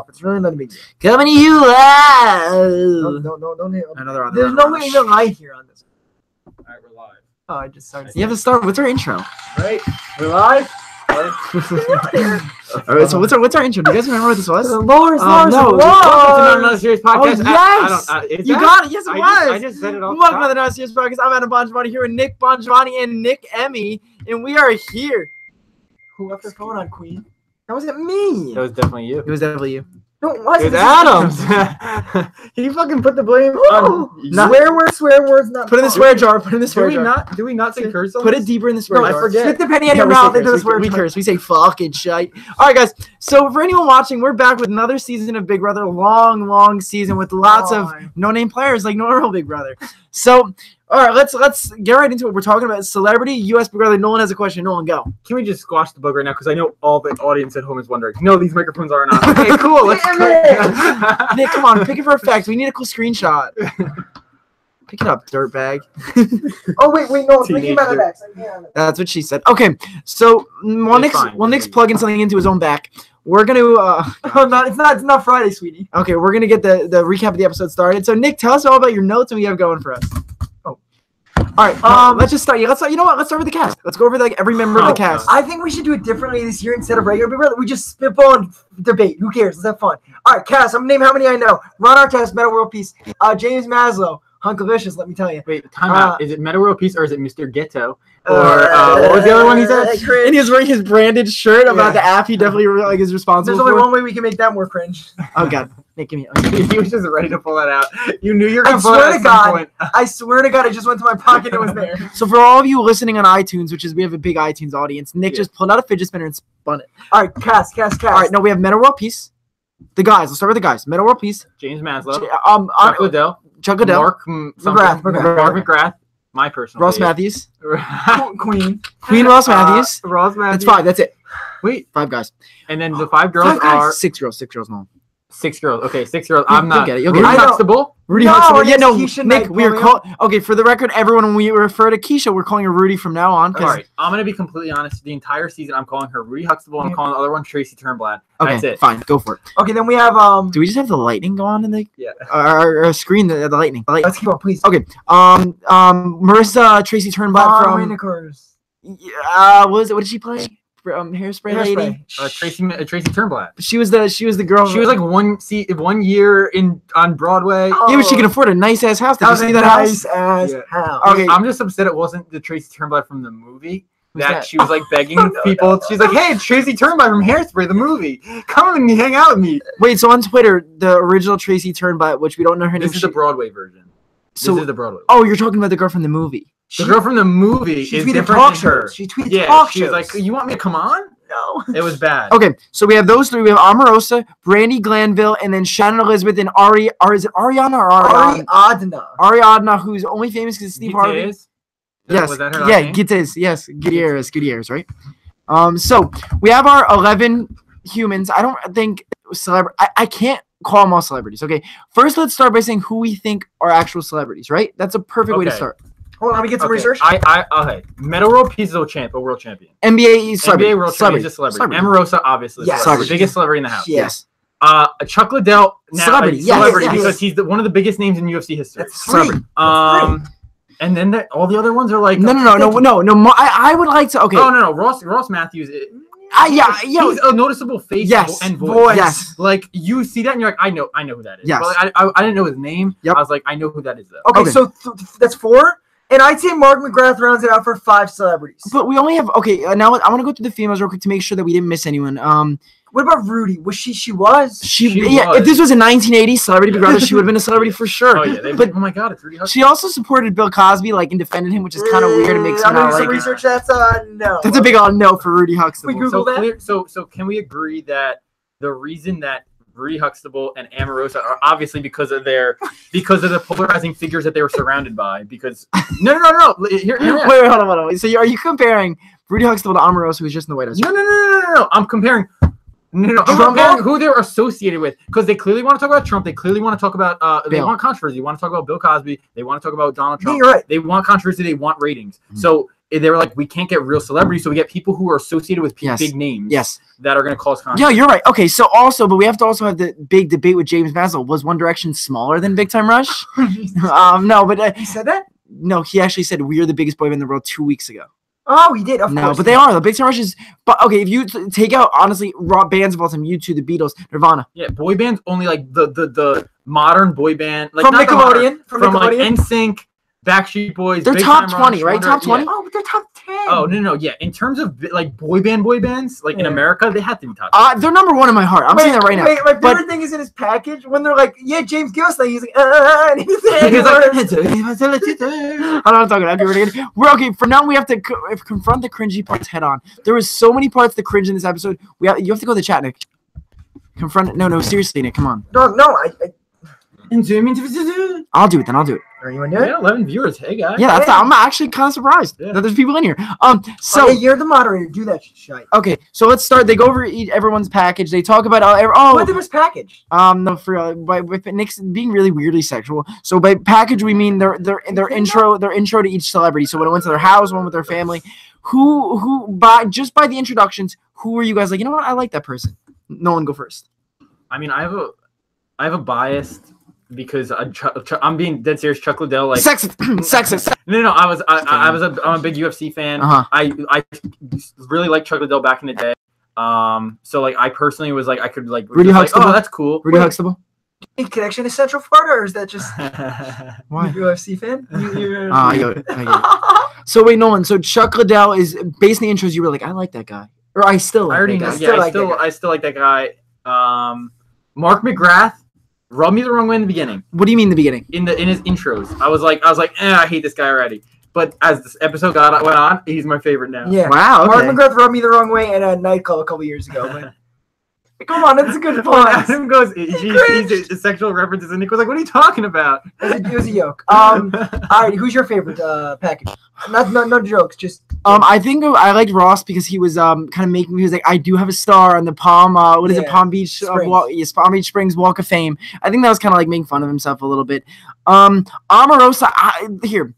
It's really not a big deal. Coming to you live. No. Another There's no way you're live here on this. All right, we're live. Oh, I just started. You have to start. What's our intro? Right, we're live. All right. So what's our intro? Do you guys remember what this was? Lars, no. Welcome to Another Serious Podcast. yes! Is You that? got it. Yes, it was. I just said it off. Welcome to the Not Serious Podcast. I'm Adam Bongiovanni here with Nick Bongiovanni and Nick Emmy, and we are here. Who left their phone on, Queen? That wasn't me. That was definitely you. It was definitely you. No, it wasn't. It was Adams. Can you fucking put the blame Oh, on swear words, not Put it in the swear jar. Put it in the swear jar. Do we not say curse on Put this? it deeper in the swear No, jar. I forget. Stick the penny Yeah, in your we mouth say into the curse. swear We jar. curse. We say fucking shite. All right, guys. So for anyone watching, we're back with another season of Big Brother. Long season with lots of no-name players like normal Big Brother. So, all right, let's get right into it. We're talking about celebrity U.S. Big Brother. Nolan has a question. Nolan, go. Can we just squash the bug right now? Because I know all the audience at home is wondering. No, these microphones aren't on. Okay, cool. Let's Damn Nick, come on, pick it for effect. We need a cool screenshot. Pick it up, dirtbag. Oh wait, no, I'm thinking Teenager. about the backs. That's what she said. Okay, so while It's fine. Nick's plugging something into his own back, we're gonna It's not Friday, sweetie. okay, we're gonna get the recap of the episode started. So Nick, tell us all about your notes and what you have going for us. Oh. All right, let's just start. Yeah, you know what? Let's start with the cast. Let's go over every member of the cast. I think we should do it differently this year instead of regular Big Brother. We just spitball and debate. Who cares? Let's have fun. All right, cast. I'm gonna name how many I know. Ron Artest, Meta World Peace. James Maslow, Hunka Vicious. Let me tell you. Wait, time out. Is it Meta World Peace or is it Mr. Ghetto? Or what was the other one he said? And he was wearing his branded shirt about the app he definitely is responsible There's only for. one way we can make that more cringe. Oh God, Nick, give me. He was just ready to pull that out. You knew you were I going to pull it swear at to some God. point. I swear to God, I just went to my pocket and it was there. So for all of you listening on iTunes, which is we have a big iTunes audience, Nick Yeah. just pulled out a fidget spinner and spun it. All right, cast. All right, no, we have Meta World Peace. The guys. Let's start with the guys. Meta World Peace. James Maslow. Chuck Chuck Liddell. Liddell. Mark McGrath. McGrath. My personal Ross fave. Matthews. Queen. Queen Ross Matthews. Ross Matthews. That's five. That's it. Wait, 5 guys. and then the 5 girls Five guys. are 6 girls. 6 girls. No. 6 girls. Okay, 6 girls. You'll I'm not. get it, you'll get Rudy it. I know. Huxtable. Rudy No, Huxtable. it Yeah, is no, Keisha Nick, Knight, we are Polio. okay, for the record, everyone, when we refer to Keisha, we're calling her Rudy from now on. All right, I'm gonna be completely honest. The entire season, I'm calling her Rudy Huxtable. I'm calling the other one Tracy Turnblad. Okay, That's it. fine. Go for it. Okay, then we have Do we just have the lightning go on in the Yeah. our screen? The lightning. The lightning. Let's keep on, please. Okay. Marissa Tracy Turnblad from. What did she play? Hairspray lady. Tracy Turnblad. She was the girl. She was like 1 year on Broadway. Yeah, but she can afford a nice ass house. Did That you was see a that nice house? ass house. Okay. I'm just upset it wasn't the Tracy Turnblad from the movie. Who's That that? she was like begging No, people. no. She's like, "Hey, it's Tracy Turnblad from Hairspray, the movie. Come and hang out with me." Wait, so on Twitter, the original Tracy Turnblad, which we don't know her name. This is the Broadway version. So- This is the Broadway. Oh, you're talking about the girl from the movie. The girl from the movie She is tweeted different talk than her. shows. She tweeted Yeah, talk she was shows. like, "You want me to come on?" No. It was bad. Okay, so we have those three. We have Omarosa, Brandy Glanville, and then Shannon Elizabeth and is it Ariana or Ariana? Ariadna. Ariadna, who's only famous because Steve Harvey. Gutierrez? Yes, Was that her last yeah, name? Gutierrez. Yes, Gutierrez, right? So we have our 11 humans. I don't think I can't call them all celebrities. Okay, first let's start by saying who we think are actual celebrities. Right? That's a perfect way to Okay. start. Hold on, let me get some Okay, research. okay. Meta World Peace is a world champion. NBA celebrity. NBA world champion is a celebrity. Omarosa, obviously, Yes. celebrity. Biggest celebrity in the house. Yes. Chuck Liddell, now Celebrity, yes, celebrity yes. because he's one of the biggest names in UFC history. That's three. Celebrity. And then all the other ones are like No. I would like to. Okay. Oh no, Ross Matthews. Yeah. He's a noticeable face Yes. and voice. Yes. Like you see that and you're like, I know who that is. Yes. But like, I didn't know his name. Yep. I was like, I know who that is though. Okay, so that's 4. And I'd say Mark McGrath rounds it out for 5 celebrities. But we only have now I want to go through the females real quick to make sure that we didn't miss anyone. What about Rudy? Was she? She was. She If was. this was a 1980s celebrity Big Brother, she would have been a celebrity for sure. Oh yeah, but oh my god, it's Rudy Huxtable. she also supported Bill Cosby, like, and defended him, which is kind of weird. It makes me I'm not doing some like it. research. That's no. That's a big old no for Rudy Huxtable. We Google that? So can we agree that the reason that Rudy Huxtable and Omarosa are obviously because of the polarizing figures that they were surrounded by? Because no. Here, Wait, hold on. So are you comparing Rudy Huxtable to Omarosa, who's just in the White House? No. I'm comparing. I'm comparing who they're associated with because they clearly want to talk about Trump. They clearly want to talk about. They want controversy. They want to talk about Bill Cosby. They want to talk about Donald Trump. Yeah, you're right. They want controversy. They want ratings. So they were like, we can't get real celebrities, so we get people who are associated with Yes. big names. Yes. That are going to cause Yeah, controversy. you're right. Okay, so also, but we have to also have the big debate with James Maslow. Was One Direction smaller than Big Time Rush? No, but He said that? no, he actually said we're the biggest boy band in the world 2 weeks ago. Oh, he did. Of No, course. but they are. The Big Time Rush is. But okay, if you take out honestly rock bands of all time, U2, the Beatles, Nirvana. Yeah, boy bands only like the modern boy band, like From not the modern, Nickelodeon. From like Nickelodeon. NSYNC, Backstreet Boys. They're Big top Time 20, Rush, right? Wonder- Top 20? yeah. Oh, but they're top 10. Oh no, yeah. In terms of like boy bands, like in Yeah. America, they have to be top 10. They're number one in my heart. I'm saying that right now. Wait, my favorite But thing is in his package when they're like, "Yeah, James, give us that." He's like, and he's He's like, like, I don't know what I'm talking about. Okay, we're okay. For now, we have to confront the cringy parts head on. There was so many parts that cringe in this episode. You have to go to the chat, Nick. Confront it. No, seriously, Nick. Come on. no, I'll do it then. I'll do it. Are you in there? Yeah, 11 viewers. Hey guys. Yeah, I'm actually kind of surprised Yeah. that there's people in here. So you're the moderator. Do that shit. Okay, so let's start. They go over everyone's package. They talk about What was package? no, for by with Nick's being really weirdly sexual. So by package we mean their intro to each celebrity. So when it went to their house, one with their family, who by the introductions, who were you guys like? You know what? I like that person. Nolan, go first. I mean, I have a bias because I'm being dead serious. Chuck Liddell, like Sexist. no, I'm a big UFC fan. Uh-huh. I really liked Chuck Liddell back in the day. So like I personally was like I could like Rudy just, like, Huxtable? oh, that's cool. Rudy Huxtable. Any connection to Central Florida, or is that just Why? UFC fan? I get it. So wait, Nolan. So Chuck Liddell is based on the intros. You were like, I like that guy, or I still like I already that know. guy. Yeah, I still like that guy. Mark McGrath rubbed me the wrong way in the beginning. What do you mean the beginning? In his intros, I was like, I hate this guy already. But as this episode went on, he's my favorite now. Yeah. Wow. Mark Okay. McGrath rubbed me the wrong way in a nightclub a couple years ago. But come on, that's a good When point. Adam goes, he's a sexual references, and Nick was like, "What are you talking about?" It was a joke. All right, who's your favorite package? No jokes, just I think I liked Ross because he was kind of making. He was like, I do have a star on the Palm. What is it? Yeah. Palm Beach. Springs. Palm Beach Springs Walk of Fame. I think that was kind of like making fun of himself a little bit. Omarosa. Here,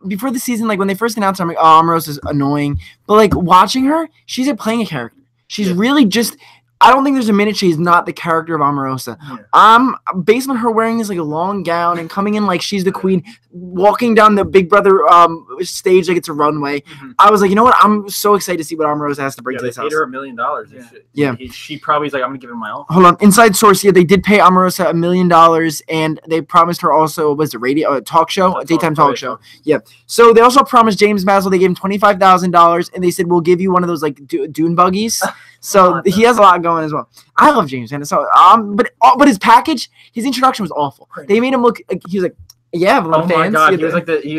before the season, like when they first announced her, I'm like, oh, Omarosa's annoying. But like watching her, she's like playing a character. She's really just. I don't think there's a minute she's not the character of Omarosa. Yeah. Based on her wearing this like a long gown and coming in like she's the queen, walking down the Big Brother stage like it's a runway. Mm-hmm. I was like, you know what? I'm so excited to see what Omarosa has to bring to They this paid house. her $1 million. Yeah. She probably is like, I'm gonna give him my all. Hold on, inside source. Yeah, they did pay Omarosa $1 million, and they promised her also was a talk show, a daytime talk show. Yeah. So they also promised James Maslow. They gave him $25,000, and they said we'll give you one of those like dune buggies. So he has a lot going as well. I love James, man. So but his package, his introduction was awful. They made him look like he was like, yeah, I have a lot Oh of my fans. god, he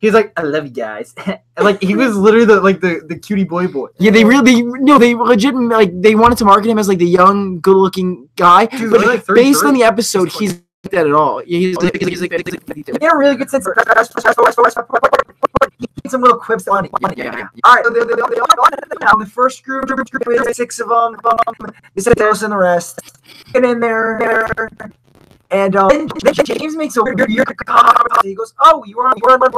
was like, I love you guys. And, like he was literally the cutie boy. Yeah, they legit like they wanted to market him as like the young, good-looking guy, Dude, but like based 33. on the episode, he's not that at all. Yeah, he's like They had a really good sense of some little quips on it. yeah. All right, the first group, 6 of them. They said those and the rest. Get in there. And then James makes a weird comment. He goes, "Oh, you were on like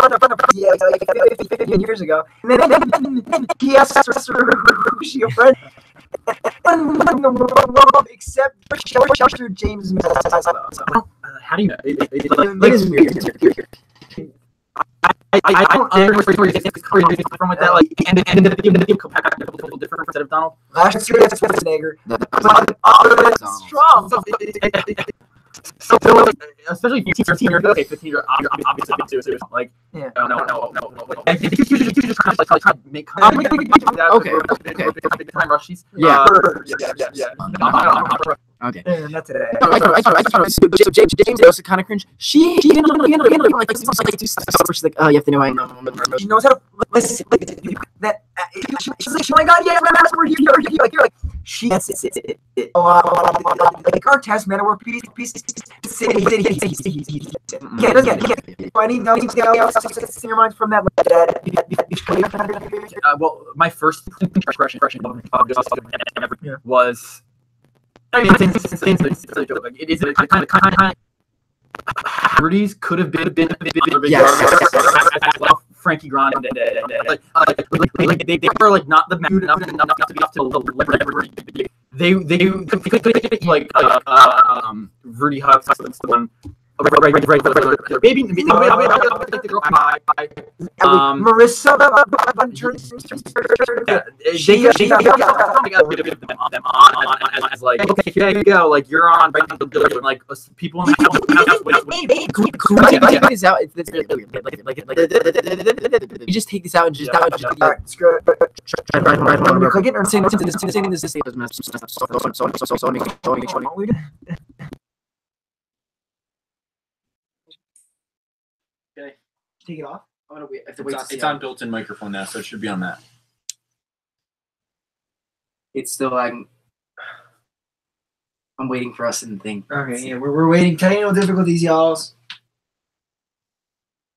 15 years ago." And then he asks her who she a friend. Except for James. How do you know? It is weird. I don't understand where it's from with that. Like, and the different set of Donald. Last year, that's Schwarzenegger. Strong. So especially 15 years ago, okay, 15 years obviously, like, Yeah. No. I think you should just try to make Okay. Time rushes. Yeah. Yeah. Okay. Not today. I thought so James also kind of cringe. She handled like she's like, oh, you have to know I know. She knows how to listen. That she's like, oh my god, yeah, you're like, she gets it. Like our test matter work piece. Yeah, doesn't get it. Anything else in your mind from that? Well, my first impression was. I mean, it's a joke. Like, it is kind of. Rudy's could have been Yes. Frankie Grande. Like they were like not the dude enough to be off to the they like Rudy Huck, the one. Maybe Marissa. They got rid of them on as like, okay, here you go, like you're on like people in Take this out. It's really weird. You just take this out and just Alright, screw it. Let me click it or saying not? Take it off. I'm gonna wait. I have to wait. It's on built-in microphone now, so it should be on that. It's still lagging. I'm waiting for us in the thing. Okay, yeah, we're waiting. Technical difficulties, y'all.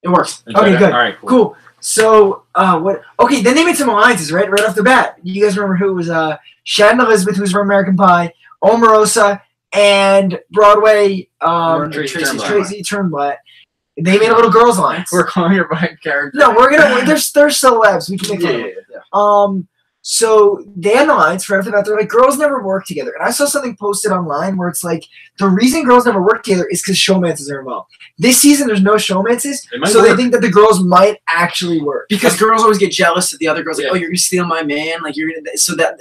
It works. Okay, good. All right, Cool. So, what? Okay, then they made some alliances, right off the bat. You guys remember who it was? Shannon Elizabeth, who's from American Pie, Omarosa, and Broadway. Tracy Turnblatt. They made a little girls' alliance. We're calling her by character. No, we're gonna. They're celebs. We can make fun of them. So they had an alliance right off the bat. They're like, girls never work together. And I saw something posted online where it's like, the reason girls never work together is because showmances are involved. This season, there's no showmances, so they think that the girls might actually work. Because girls always get jealous that the other girls like, oh, you're gonna steal my man, like you're gonna. So that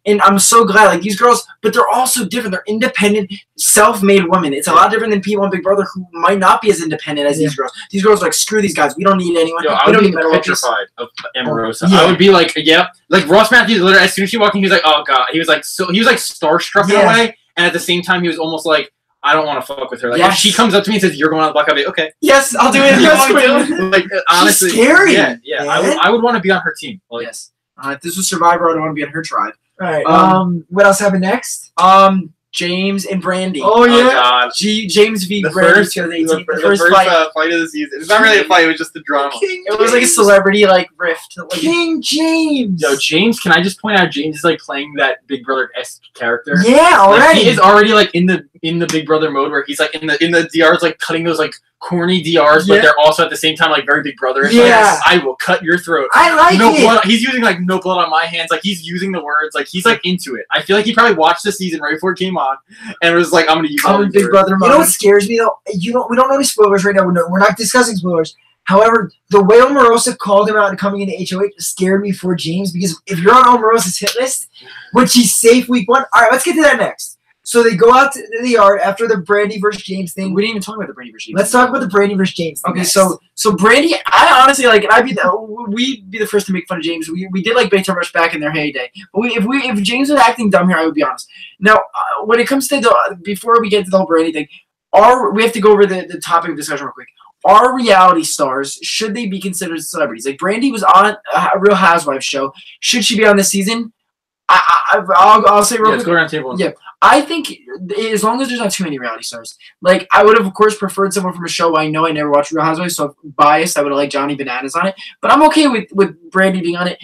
and I'm so glad, like these girls, but they're all so different. They're independent, self-made women. It's a lot different than people on Big Brother who might not be as independent as these girls. These girls are like, screw these guys. We don't need anyone. Yo, we don't be need better petrified of Omarosa. I would be like, yep. Like Ross Matthews, literally, as soon as she walked in, he was like, oh god. He was like starstruck in a way, and at the same time, he was almost like, I don't want to fuck with her. Like if she comes up to me and says, "You're going on the block," I'll be okay. Yes, I'll do it. Like honestly, she's scary. Yeah. I would want to be on her team. Like, yes. If this was Survivor, I'd want to be on her tribe. All right. What else happened next? James and Brandy. Oh yeah. God. James v. The Brandy. first fight of the season. It's not really a fight. It was just the drama. It was like a celebrity rift. Like, King James. Yo, James. Can I just point out James is like playing that Big Brother-esque character? Yeah, already. Like, he is already like in the Big Brother mode where he's like in the DRs like cutting those like corny DRs, but they're also at the same time like very Big Brother. Yeah. Like, I will cut your throat. I like no it. Blood. He's using like no blood on my hands. Like he's using the words. Like he's like into it. I feel like he probably watched the season right before it came on and was like, I'm gonna use all Big Brother. You know what scares me though? We don't know any spoilers right now. We're not discussing spoilers. However, the way Omarosa called him out and coming into HOH scared me for James because if you're on Omarosa's hit list, which he's safe week 1. All right, let's get to that next. So they go out to the yard after the Brandy versus James thing. We didn't even talk about the Brandy versus James. Let's talk about the Brandy versus James thing. Okay, so Brandy, I honestly like, and we'd be the first to make fun of James. We did like Big Time Rush back in their heyday, but if James was acting dumb here, I would be honest. Now, when it comes to before we get to the whole Brandy thing, we have to go over the topic of discussion real quick. Are reality stars, should they be considered celebrities? Like Brandy was on a Real Housewives show. Should she be on this season? I'll say real quick. Let's go around table. Yeah. I think as long as there's not too many reality stars, like I would have, of course, preferred someone from a show I know. I never watched Real Housewives, so biased. I would have liked Johnny Bananas on it, but I'm okay with Brandy being on it.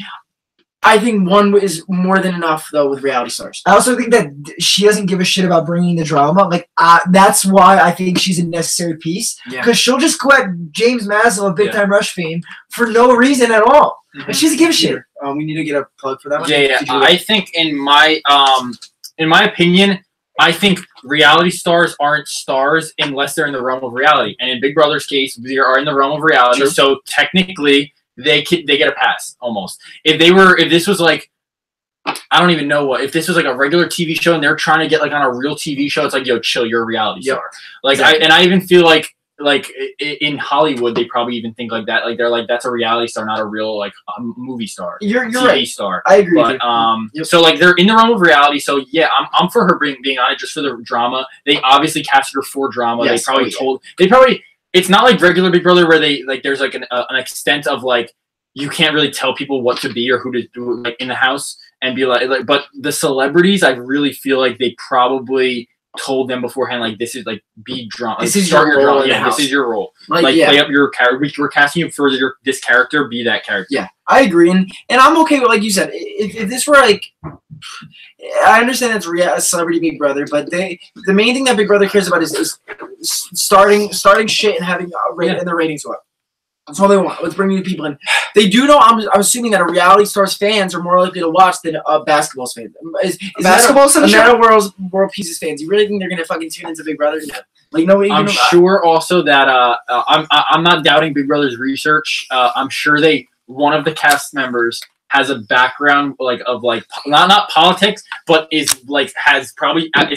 I think one is more than enough though with reality stars. I also think that she doesn't give a shit about bringing the drama. Like that's why I think she's a necessary piece because she'll just go at James Maslow of Big Time Rush fame for no reason at all. And she doesn't give a shit. We need to get a plug for that one. Yeah. I think in my opinion, I think reality stars aren't stars unless they're in the realm of reality. And in Big Brother's case, they are in the realm of reality. True. So technically, they get a pass almost. If this was like, I don't even know if this was like a regular TV show and they're trying to get like on a real TV show, it's like, yo, chill, you're a reality star. Like exactly. I even feel like in Hollywood, they probably even think like that. Like they're like, that's a reality star, not a real like movie star. You're TV right. star. I agree. But so like they're in the realm of reality. So yeah, I'm for her being on it just for the drama. They obviously casted her for drama. Yes, they probably it's not like regular Big Brother where they like there's like an extent of like you can't really tell people what to be or who to do like in the house and be like but the celebrities, I really feel like they probably told them beforehand, like, this is like be drama. This is your role. Yeah, this is your role. Like play up your character. We're casting you for this character. Be that character. Yeah, I agree, and I'm okay with, like you said, if this were like, I understand that's a celebrity Big Brother, but the main thing that Big Brother cares about is starting shit and having and the ratings go up. That's all they want. Let's bring new people in. They do know. I'm assuming that a reality star's fans are more likely to watch than basketball fans. Is basketball a Meta World Pieces fans? You really think they're gonna fucking tune into Big Brother? No. Like no. I'm sure also that I'm not doubting Big Brother's research. I'm sure one of the cast members has a background of not politics, but is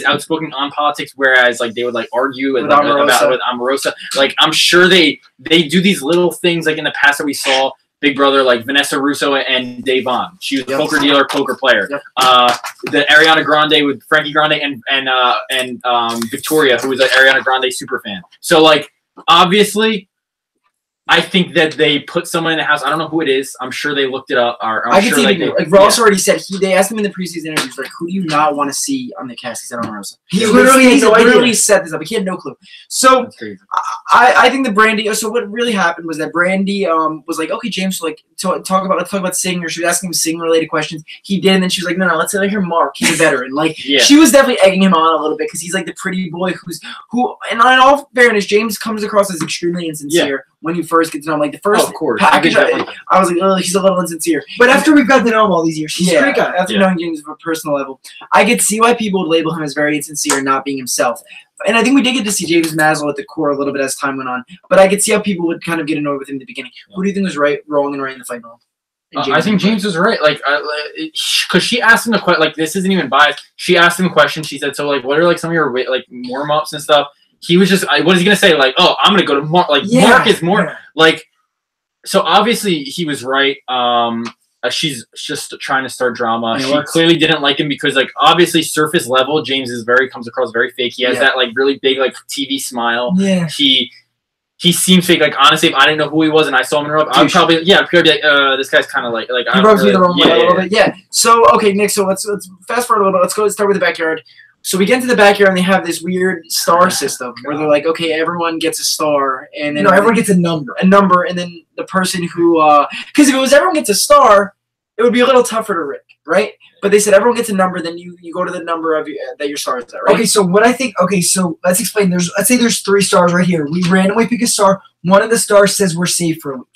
outspoken on politics, whereas they would argue about with Omarosa. I'm sure they do these little things in the past that we saw Big Brother, Vanessa Russo and Davon. She was a poker dealer, poker player. Yep. The Ariana Grande with Frankie Grande and Victoria, who was an Ariana Grande super fan. So obviously, I think that they put someone in the house. I don't know who it is. I'm sure they looked it up. I can see Ross already said they asked him in the preseason interviews, who do you not want to see on the cast? He said Omarosa. He literally set this up. He had no clue. So I think the Brandy. So what really happened was that Brandy was like, okay, James, let's talk about singing. Or she was asking him singing related questions. He did, and then she was like, no, let's let her Mark. He's a veteran. She was definitely egging him on a little bit because he's the pretty boy who. And in all fairness, James comes across as extremely insincere. Yeah. When you first get to know him, the first package, I was like, oh, he's a little insincere. But after we've got to know him all these years, he's a great guy. After knowing James on a personal level, I could see why people would label him as very insincere and not being himself. And I think we did get to see James Maslow at the core a little bit as time went on. But I could see how people would kind of get annoyed with him in the beginning. Who do you think was wrong and right in the fight? I think James was right. Because she asked him the question. This isn't even biased. She asked him a question. She said, so, what are some of your warm ups and stuff? He was just, what is he gonna say? Oh, I'm gonna go to Mark. Mark is more So obviously he was right. She's just trying to start drama. She clearly didn't like him because obviously surface level, James comes across very fake. He has that really big TV smile. Yeah. He seems fake. Honestly, if I didn't know who he was and I saw him in real life, I'd probably be like, this guy's kind of he rubs me the wrong way a little bit. Yeah. So okay, Nick. So let's fast forward a little bit. Let's start with the backyard. So we get into the backyard and they have this weird star system where they're like, okay, everyone gets a star, and then everyone gets a number, and then the person who, because if it was everyone gets a star, it would be a little tougher to rig, right? But they said everyone gets a number, then you go to the number of that your star is at, right? Okay, so what I think, so let's explain. Let's say there's 3 stars right here. We randomly pick a star. One of the stars says we're safe for a week.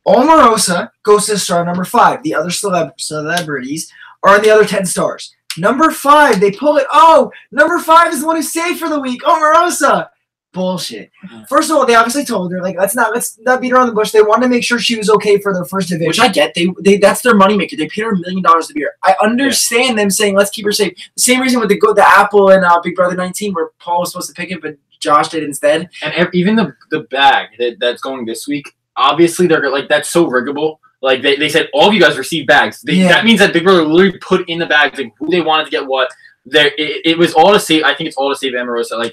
Omarosa goes to star number 5. The other celebrities are on the other 10 stars. Number 5, they pull it. Oh, number 5 is the one who's safe for the week. Omarosa. Bullshit. First of all, they obviously told her, let's not beat around the bush. They wanted to make sure she was okay for their first division. Which I get. They that's their moneymaker. They paid her $1 million to be here. I understand them saying, let's keep her safe. The same reason with the Apple and Big Brother 19, where Paul was supposed to pick it, but Josh did instead. And even the bag that's going this week, obviously they're that's so riggable. They said all of you guys received bags. That means that Big Brother literally put in the bags who they wanted to get what. It was all to save. I think it's all to save Omarosa.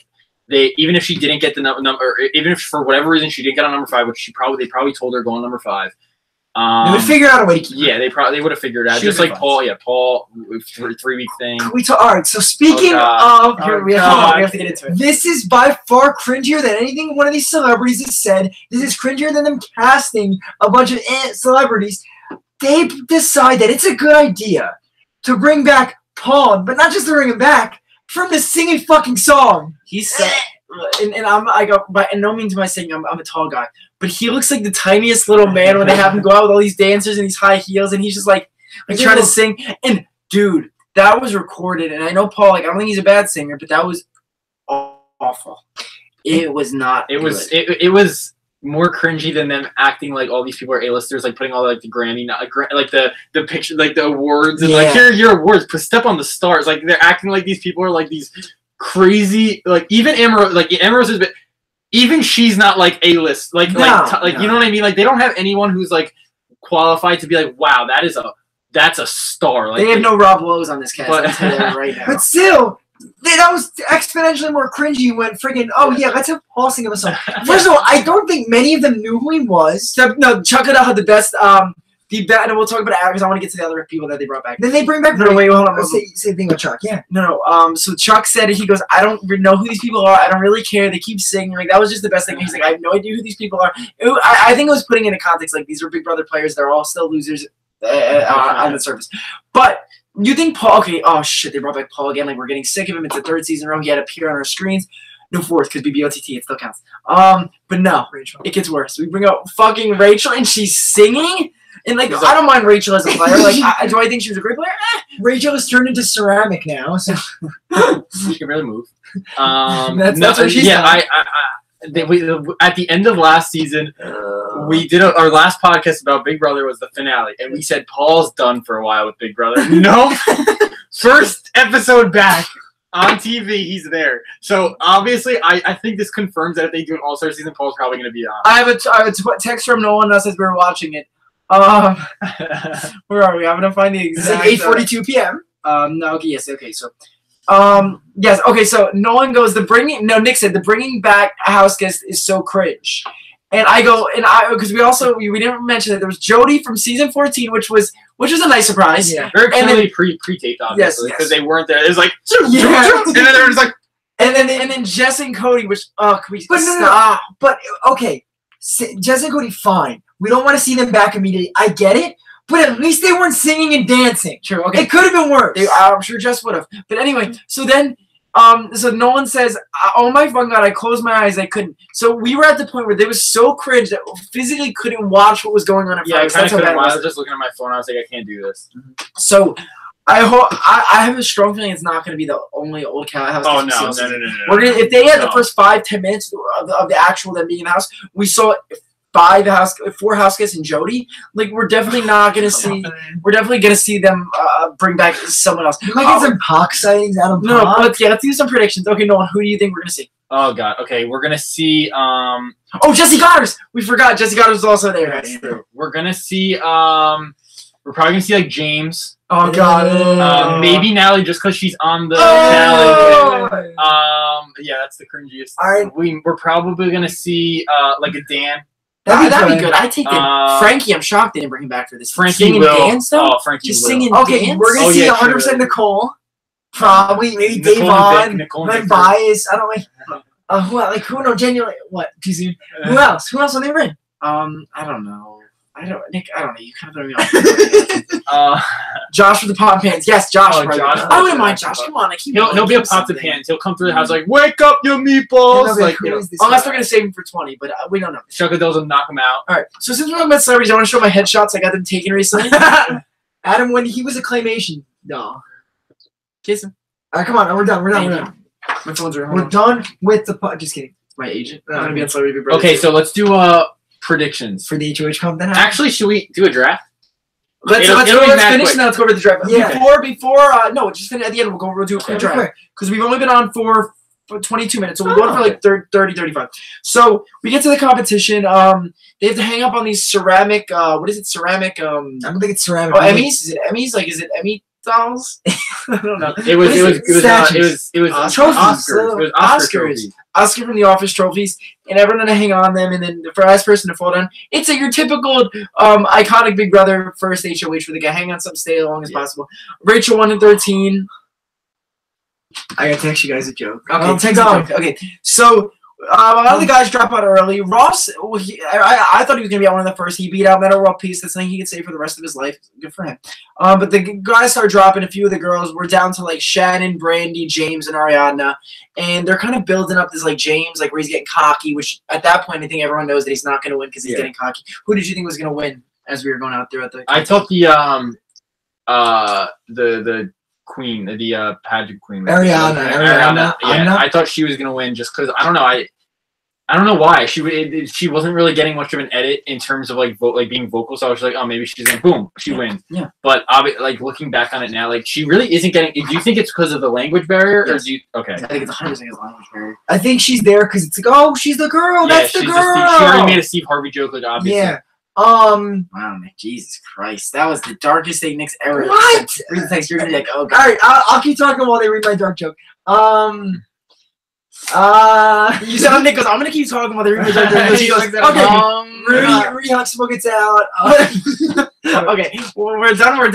Even if she didn't get the number, even if for whatever reason she didn't get on number 5, which they probably told her go on number 5. They would figure out a way to keep her. They would have figured it out. Just like Paul. Yeah, Paul 3-week thing. All right. So speaking of, we have to get into it. This is by far cringier than anything one of these celebrities has said. This is cringier than them casting a bunch of celebrities. They decide that it's a good idea to bring back Paul, but not just to bring him back, for him to sing a fucking song. He said, and I go, by no means am I saying I'm a tall guy, but he looks like the tiniest little man when they have him go out with all these dancers in these high heels, and he's just trying to sing. And dude, that was recorded, and I know Paul, I don't think he's a bad singer, but that was awful. It was not. It was more cringy than them acting like all these people are A-listers, putting all the Grammy, the picture, the awards, and here are your awards. Step on the stars. They're acting like these people are these crazy. Even Omarosa is, but even she's not A-list. You know what I mean? They don't have anyone who's qualified to be wow, that's a star. They have no Rob Lowe's on this cast. I'll tell you that right now. But still. That was exponentially more cringy when friggin' let's have Paul sing him a song. First of all, I don't think many of them knew who he was. No, Chuck had the best. And we'll talk about actors. I want to get to the other people that they brought back. Then they bring back. No, wait, hold on. Same thing with Chuck. Yeah. No. So Chuck said he goes, I don't know who these people are. I don't really care. They keep singing. That was just the best thing. He's I have no idea who these people are. I think it was putting into context. These were Big Brother players. They're all still losers on the surface, but. You think Paul? Okay. Oh shit! They brought back Paul again. We're getting sick of him. It's the 3rd season in a row. He had to appear on our screens. No, fourth, because BBOTT, it still counts. But no, Rachel. it gets worse. We bring up fucking Rachel, and she's singing. And, like, I don't mind Rachel as a player. Like, do I think she was a great player? Rachel has turned into ceramic now, so She can really move. That's what she's done. At the end of last season, we did our last podcast about Big Brother was the finale, and we said Paul's done for a while with Big Brother. No, first episode back on TV, he's there. So obviously, I think this confirms that if they do an All-Star season, Paul's probably going to be on. I have a text from Nolan that says we were watching it. Where are we? I'm gonna find the it's exact. like 8:42 p.m. No. Okay. Yes. Okay. So. Yes. Okay. So Nolan goes Nick said the bringing back a house guest is so cringe, and I go because we didn't mention that there was Jody from season 14, which was a nice surprise. Yeah. Very clearly pre-taped, obviously, Yes. because they weren't there. It was like, Yeah. and then there was like, And then Jess and Cody, which can we But no, stop? But okay, Jess and Cody, fine. We don't want to see them back immediately. I get it, but at least they weren't singing and dancing. True. Okay. It could have been worse. I'm sure Jess would have. But anyway, so then, so Nolan says, "Oh my fucking god! I closed my eyes. I couldn't." So we were at the point where they was so cringe that we physically couldn't watch what was going on in yeah, I front kind of us. of That's how couldn't. bad it I was. was just looking at my phone. I was like, I can't do this. So I hope I have a strong feeling it's not going to be the only old cat house. Oh guest no, we see. no. We're gonna if they had the No. first 5-10 minutes of the actual them being in the house, we saw 4 house guests and Jody. Like we're definitely not gonna see. We're definitely gonna see them bring back someone else. You might get some Pac sightings out of No, Pac. let's do some predictions. Okay, Nolan, who do you think we're gonna see? Oh god. Okay, we're gonna see. Oh, Jesse Goddard. We forgot Jesse Goddard was also there. Guys. We're gonna see. We're probably gonna see like James. Oh God. Maybe Natalie, just because she's on the Oh! Natalie. Yeah, that's the cringiest. All right. We're probably gonna see like a Dan. That'd be good. I take that. Uh, Frankie, I'm shocked they didn't bring him back for this. Frankie Singing will. dance though. Oh, Frankie Just will. singing Okay, dance. we're gonna Oh, see yeah, 100% sure. Nicole. Probably maybe Nicole and Davon. Vic, Nicole and I'm Vic. biased. I don't like. Who? No, genuinely. What? Too soon. Who else? Who else on the ring? I don't know. Nick, I don't know. You kind of throw me off. Josh with the pot pants. Yes, Josh. Oh, right. Josh. I wouldn't mind Josh. Come on, like He'll be a pots and pans. He'll come through the house like, "Wake up, you meatballs!" Like, you know, Unless they're gonna save him for 20, but we don't know. Shuckadills will knock him out. All right. So since we're talking about celebrities, I want to show my headshots I got them taken recently. Adam, when he was a claymation doll. Kiss him. All right, come on. We're done. We're Thank done. My phone's ringing. We're done with the. Just kidding. My agent. I'm gonna be on Celebrity Big Brother. Okay, so let's do predictions. For the HOH comp, then Actually, should we do a draft? Let's it'll be let's mad finish quick. and then let's go over the draft. Yeah. No, just finish at the end. We'll do a quick draft quick. because we've only been on for 22 minutes, so we'll go on for like 30, 35. So we get to the competition. They have to hang up on these ceramic. What is it? Ceramic. I don't think it's ceramic. Oh, Emmys? Is it Emmys? Like, is it Emmy dolls? I don't know. It was Statues. Oscars. Trophies. It was Oscars. trophies. Oscar from the Office trophies, and everyone to hang on them, and then the last person to fall down. It's your typical iconic Big Brother first HOH where they can hang on something, stay as long as possible. Rachel 1 and 13. I gotta text you guys a joke. Okay, Take no. Okay, so a lot of the guys drop out early. Ross, I thought he was gonna be out one of the first. He beat out Metal World Peace. That's something he could say for the rest of his life. Good for him. But the guys start dropping. A few of the girls. We're down to like Shannon, Brandy, James, and Ariadna, and they're kind of building up this like James, like where he's getting cocky. Which at that point, I think everyone knows that he's not gonna win because he's getting cocky. Who did you think was gonna win as we were going out there at the? I thought the queen, the pageant queen, Ariana. Yeah, I thought she was gonna win just because I don't know. I don't know why she wasn't really getting much of an edit in terms of like being vocal. So I was like, oh, maybe she's gonna boom, she wins. Yeah. But like looking back on it now, like she really isn't getting. Do you think it's because of the language barrier, or do you? Okay. I think it's 100% his language barrier. I think she's there because it's like, oh, she's the girl. Yeah, That's the she's girl. she already made a Steve Harvey joke, like obviously. Yeah. Wow, Nick, Jesus Christ, that was the darkest thing Nick's ever. What? Read the text. You're gonna be like, oh All god. right, I'll keep talking while they read my dark joke. You said Nick goes, I'm gonna keep talking while they read my dark joke. He goes, okay. Rudy Huxtable gets out. Okay, well, we're done. We're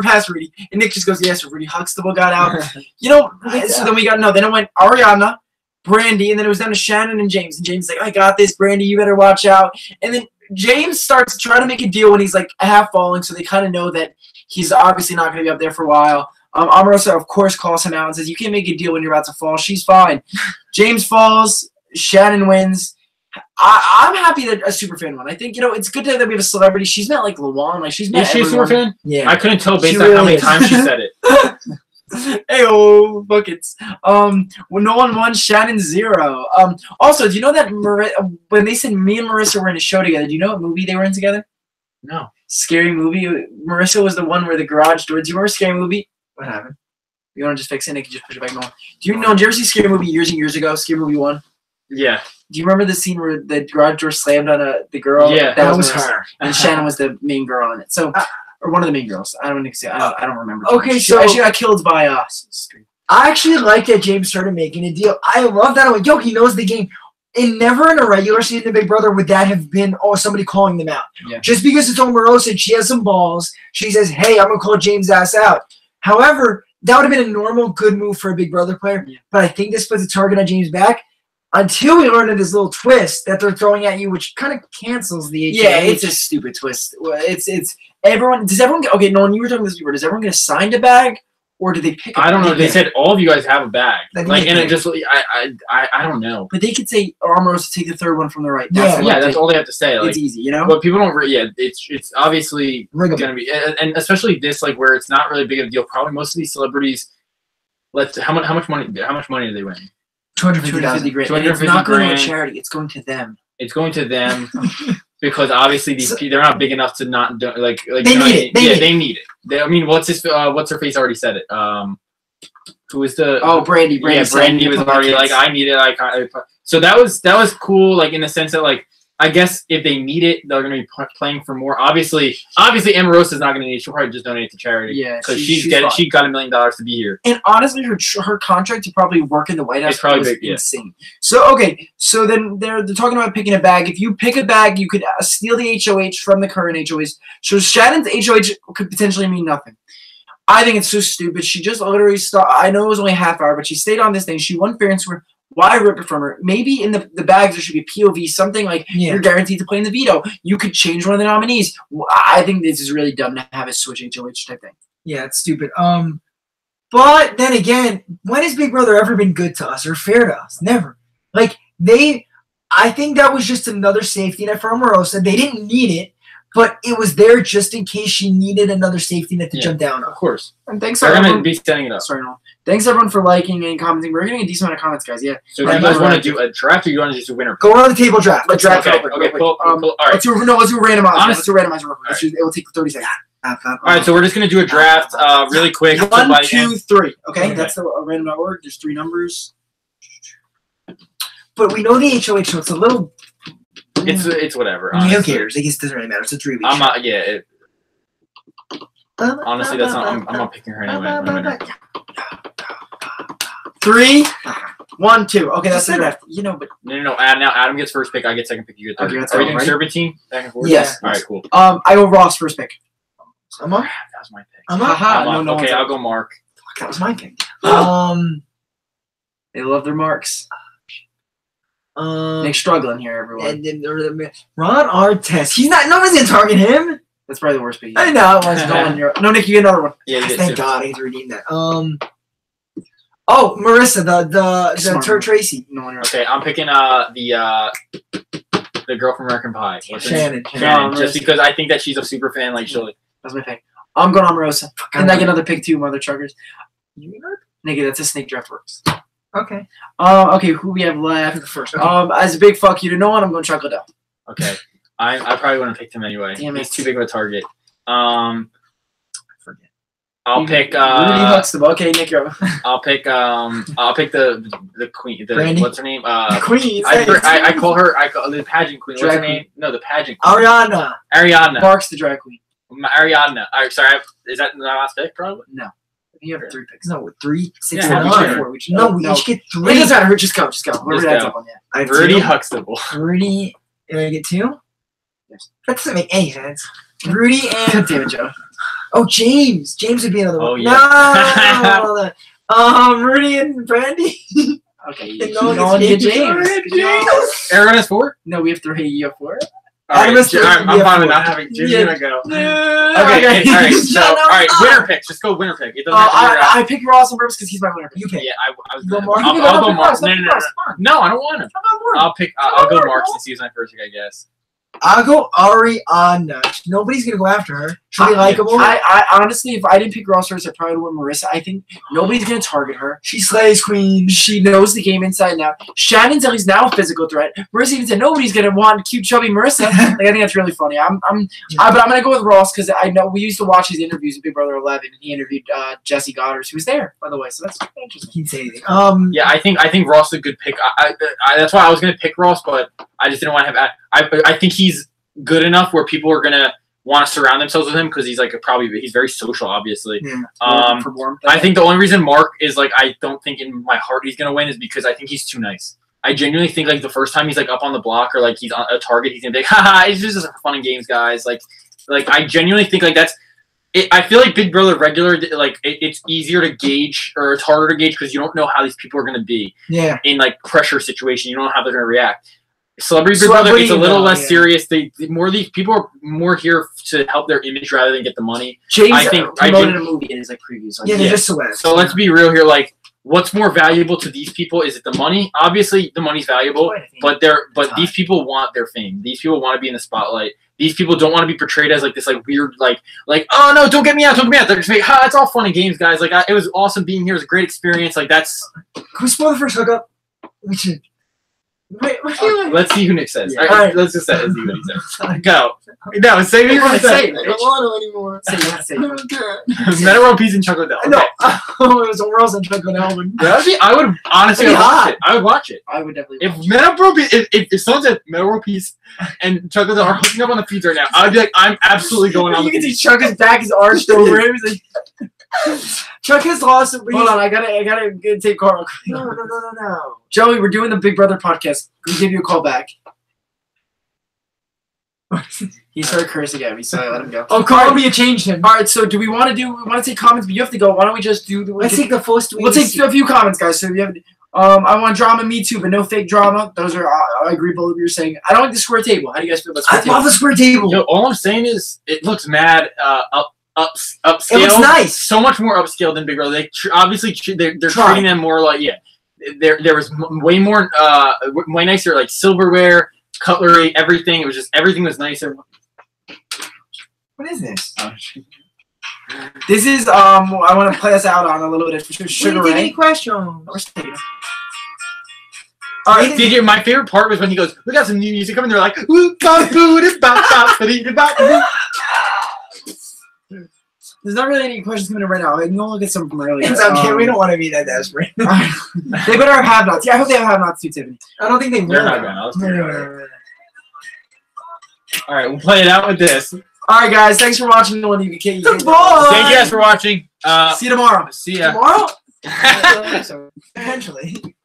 past Rudy. And Nick just goes, yes, Rudy Huxtable got out. You know, so then we got then it went Ariana, Brandy, and then it was down to Shannon and James. And James is like, I got this, Brandy, you better watch out. And then James starts trying to make a deal when he's like half falling, so they kind of know that he's obviously not going to be up there for a while. Omarosa, of course, calls him out and says, you can't make a deal when you're about to fall. She's fine. James falls. Shannon wins. I'm happy that a superfan won. I think it's good that we have a celebrity. She's met like Luan, like she's met. Is she a everyone. superfan? Yeah, I couldn't tell based She on how really many is. times she said it. Hey, buckets. Well, no one won. Shannon 0. Also, do you know that when they said me and Marissa were in a show together? Do you know what movie they were in together? No. Scary Movie. Marissa was the one where the garage door. Do you remember Scary Movie? What happened? You want to just fix it? And I can just push it back on. Do you know? Did you ever see Scary Movie years and years ago? Scary Movie 1. Yeah. Do you remember the scene where the garage door slammed on the girl? Yeah, that was Marissa. her, and Shannon was the main girl in it. So, or one of the main girls. I don't remember. Okay, she, so- she got killed by us. I actually like that James started making a deal. I love that. I'm like, yo, he knows the game. And never in a regular season of Big Brother would that have been somebody calling them out. Yeah. Just because it's Omarosa and she has some balls, she says, hey, I'm going to call James' ass out. However, that would have been a normal good move for a Big Brother player. Yeah. But I think this puts a target on James' back until we learn of this little twist that they're throwing at you, which kind of cancels the HOH. Yeah, it's a stupid twist. Well, it's everyone. Does everyone get? Okay, Nolan, you were talking this before. Does everyone get assigned a bag, or do they pick? I don't know. They Yeah. said all of you guys have a bag. Like, Like, and yeah. it just I don't know. But they could say Omarosa take the third one from the right. Yeah. Yeah, that's all they have to say. Like, It's easy, you know. but people don't. It's obviously Riggable. gonna be, and especially this like where it's not really big of a deal. Probably most of these celebrities. How much money do they win? 250,000. grand. 250 It's not going to a grand. charity. It's going to them. It's going to them because obviously they're not big enough to not do, like They you know, need it. They need it. they need it. I mean, what's her face already said it. Who was the Brandy. yeah, Brandy was already like, I need it. So that was cool. Like in the sense that like I guess if they need it, they're gonna be playing for more. Obviously, Omarosa is not gonna need it. She'll probably just donate it to charity. Yeah, because she's she fine. got $1 million to be here. And honestly, her contract to probably work in the White House It's probably was big, yeah. insane. So okay, so then they're talking about picking a bag. If you pick a bag, you could steal the HOH from the current HOH. So Shannon's HOH could potentially mean nothing. I think it's so stupid. She just literally stopped. I know it was only a half hour, but she stayed on this thing. She won fair and square. Why rip it from her? Maybe in the bags there should be POV, something like Yeah. you're guaranteed to play in the veto. You could change one of the nominees. I think this is really dumb to have a switch HOH type thing. Yeah, it's stupid. But then again, when has Big Brother ever been good to us or fair to us? Never. Like I think that was just another safety net for Omarosa. They didn't need it, but it was there just in case she needed another safety net to Yeah. jump down Of on. course, And thanks they're gonna everyone. be setting it up. Sorry, no. Thanks everyone for liking and commenting. We're getting a decent amount of comments, guys. Yeah. So if you guys want to do a draft, or you want to just do a winner? Go around the table draft. Let's draft Okay, it over. okay, cool. All right. Let's do a randomizer. Honest- Let's do a randomizer real quick. It will take 30 seconds. All right, so we're just gonna do a draft, really quick. so by 1, the end- 2, 3. Okay, Okay. that's the random.org. There's 3 numbers. But we know the HOH, so it's a little. It's whatever. I mean, who Honestly. cares? I guess it doesn't really matter. It's a 3-week. I'm not. Yeah. Honestly, that's not. I'm not picking her anyway. I'm winner. 3, 1, 2. Okay, that's the draft. You know, but No. Now Adam gets first pick. I get second pick. You get third. Okay, that's Are we all doing right. serpentine back and forth? Yes. All right. Cool. I go Ross first pick. I'm up. That was my pick. I'm up. Haha. I'm up. no Okay, one's I'll up. go Mark. That was my pick. They love their marks. Nick's struggling here, everyone. and then Ron Artest. He's not. No one's gonna target him. That's probably the worst pick. I know. It was No, Nick, you get another one. Yeah. You get Thank two. God I get to redeem that. Oh, Marissa, the Smart. Tracy. No one. Okay, I'm picking the girl from American Pie. What's her name? Shannon. Shannon. No, Just Marissa. because I think that she's a super fan. Like she'll. That's my pick. I'm going Omarosa. And I get another pick too, mother truckers. Nigga, that's a snake draft works. Okay. Okay, who we have left? The first. As a big fuck you to no one, I'm going Chocolate Dell. Okay. I probably wouldn't pick him anyway. Damn He's it. too big of a target. Forget. I'll pick. Rudy Huxtable. Okay, Nick, you're up. I'll pick the queen. Brandy? What's her name? Queen. I call her the pageant queen. What's Drag her queen. name? No, the pageant queen. Ariana. Ariana. Mark's the drag queen. Ariana. Sorry, is that my last pick? Probably. No. You have 3 picks. No, 3, 6, Yeah, and how 9. much Four. We should- No, we no. each get It 3. doesn't matter. Just go. Whatever Just that's go. up on, yeah. I have Rudy 2. Huxtable. Rudy. Did I get 2? Yes. That doesn't make any sense. Rudy God and damn it, Joe. James. James would be another Oh, one. yeah. No. Rudy and Brandy. Okay. And no one No one gets get James. James. Ariana's 4. No, we have 3. You have 4. I'm Adam is fine with not having Jim's gonna go. Okay, all right. So, all right, winner pick. Just go winner pick. It doesn't have to be I picked Ross on purpose because he's my winner pick. You pick. Yeah, I was. Go Mark. I'll go Mark. No, I don't want him. I'll go Mark since he was my first pick, I guess. I'll go Ariana. Nobody's gonna go after her. She'll be likable. I honestly, if I didn't pick Ross first, I probably would Marissa. I think nobody's gonna target her. She slays queen. She knows the game inside and out. Shannon's at least now a physical threat. Marissa even said nobody's gonna want cute chubby Marissa. Like, I think that's really funny. But I'm gonna go with Ross because I know we used to watch his interviews with Big Brother 11, and he interviewed Jesse Goddard, who was there, by the way. So that's interesting. He didn't say anything. Yeah, I think Ross is a good pick. That's why I was gonna pick Ross, but I just didn't want to have. I think he's good enough where people are gonna want to surround themselves with him because he's like he's very social, obviously. Yeah. I think the only reason Mark is like I don't think in my heart he's gonna win is because I think he's too nice. I genuinely think like the first time he's like up on the block or like he's on a target, he's gonna be like, haha, it's just fun and games, guys. Like I genuinely think like that's. I feel like Big Brother regular, like it's easier to gauge or it's harder to gauge because you don't know how these people are gonna be. Yeah. In like pressure situation, you don't know how they're gonna react. Celebrity Big Brother, it's a little less serious. More these people are more here to help their image rather than get the money. James promoted a movie in his like previews. Yeah, they're just celebs. So let's be real here. Like, what's more valuable to these people? Is it the money? Obviously, the money's valuable, but these people want their fame. These people want to be in the spotlight. These people don't want to be portrayed as like this like weird like oh no, don't get me out, don't get me out. They're just like, it's all fun and games, guys. Like it was awesome being here. It was a great experience. Like that's. Can we spoil the first hookup? Wait, let's see who Nick says. Yeah. All right, let's just see what he says. Go. No, say what you're going to say. I don't want to anymore. Say Meta World Peas and Chocolate Delta. No. Oh, it was Orals and Chocolate Delta. I would honestly watch it. I would watch it. I would definitely watch it. Meta World Peas, if someone said Meta World Peas and Chocolate Delta are hooking up on the feeds right now, I would be like, I'm absolutely going on. You can see Chuck back is arched over him. He's like, Chuck has lost. Hold on, I gotta take Carl. No. Joey, we're doing the Big Brother podcast. We'll give you a call back. He started cursing at me, so I let him go. Oh, Carl, we changed him. All right, so do we want to take comments? But you have to go. Why don't we just do? Let's take the first. We'll take a few comments, guys. So we have. I want drama, me too, but no fake drama. Those are. I agree with what you're saying. I don't like the square table. How do you guys feel about square table? I love the square table. Yo, all I'm saying is it looks mad upscale. It looks nice. So much more upscale than Big Brother. They obviously they're treating them more like There was way more way nicer like silverware, cutlery, everything. It was just everything was nicer. What is this? This is I want to play us out on a little bit of Sugar Ray. Any questions? All right, DJ, my favorite part was when he goes, "We got some new music coming." They're like, There's not really any questions coming in right now. I can go look at some from earlier. It's okay. We don't want to be that desperate. They better have have-nots. Yeah, I hope they have have-nots too, Tiffany. I don't think they will. They're not gonna. All right, we'll play it out with this. All right, guys. Thanks for watching. Thank you guys for watching. See you tomorrow. See ya. Tomorrow? Eventually.